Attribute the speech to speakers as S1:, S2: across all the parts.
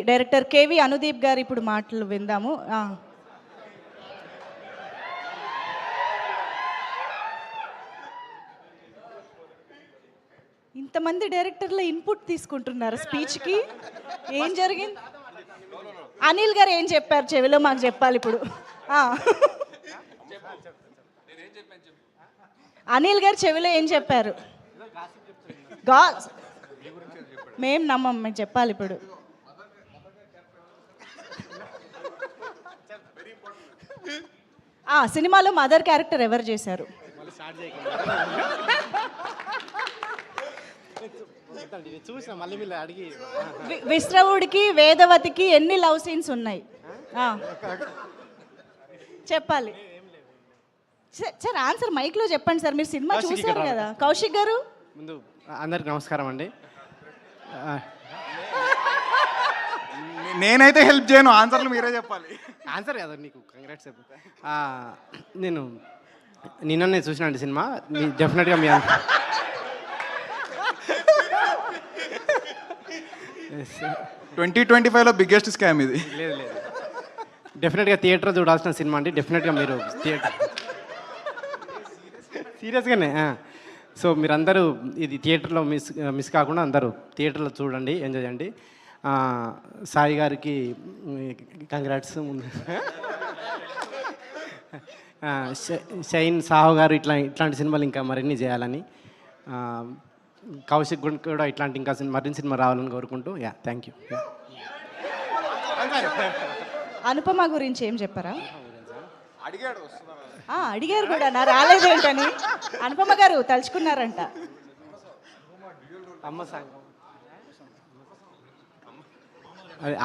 S1: Director KV Anudeep గారు ఇప్పుడు మాటలు విందాము. ఇంతమంది డైరెక్టర్ల ఇన్పుట్ తీసుకుంటున్నారు స్పీచ్కి. ఏం జరిగింది? అనిల్ గారు ఏం చెప్పారు చెవిలో మాకు చెప్పాలి ఇప్పుడు. అనిల్ గారు చెవిలో ఏం చెప్పారు? మేం నమ్మం, మేము చెప్పాలి ఇప్పుడు. సినిమాలో మదర్ క్యారెక్టర్ ఎవరు చేశారు? విశ్రవుడికి వేదవతికి ఎన్ని లవ్ సీన్స్ ఉన్నాయి? చెప్పాలి సార్. ఆన్సర్ మైక్లో చెప్పండి సార్, మీరు సినిమా చూసారు కదా. కౌశిక్ గారు.
S2: ముందు అందరికి నమస్కారం అండి.
S3: నేనైతే హెల్ప్ చేయను, ఆన్సర్లు మీరే చెప్పాలి.
S2: ఆన్సర్ కదా నీకు, కంగ్రాట్స్ చెప్పు. నేను నిన్ననే చూసినండి సినిమా. డెఫినెట్గా మీ
S3: 2025లో బిగ్గెస్ట్ స్కామ్ ఇది.
S2: లేదు లేదు, డెఫినెట్గా థియేటర్ చూడాల్సిన సినిమా అండి. డెఫినెట్గా మీరు థియేటర్ సీరియస్గానే. సో మీరందరూ ఇది థియేటర్లో మిస్ కాకుండా అందరూ థియేటర్లో చూడండి, ఎంజాయ్ చేయండి. సాయి గారికి కంగ్రాట్స్. ముందు షైన్ సాహు గారు ఇట్లాంటి సినిమాలు ఇంకా మరిన్ని చేయాలని, కౌశిక్ కూడా ఇట్లాంటి ఇంకా మరిన్ని సినిమా రావాలని కోరుకుంటూ థ్యాంక్ యూ.
S1: అనుపమ గురించి ఏం చెప్పారా? అడిగారు కూడా, నా రాలేదేంటని. అనుపమ గారు తలుచుకున్నారంట.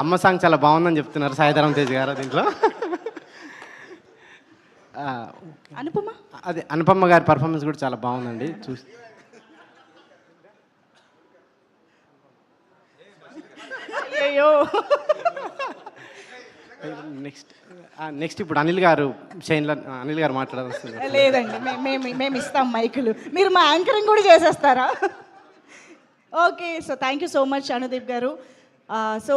S2: అమ్మ సాంగ్ చాలా బాగుందని చెప్తున్నారు సాయిధరం తేజ్ గారు దీంట్లో.
S1: అనుపమ
S2: అదే అనుపమ గారి పర్ఫార్మెన్స్ కూడా చాలా బాగుందండి. చూసి
S1: అయ్యో.
S2: నెక్స్ట్ ఇప్పుడు అనిల్ గారు అనిల్ గారు మాట్లాడాల్సింది.
S1: లేదండి, మేము ఇస్తాం మైకులు, మీరు మా యాంకరింగ్ కూడా చేసేస్తారా? Okay, so thank you so much Anudeep garu. So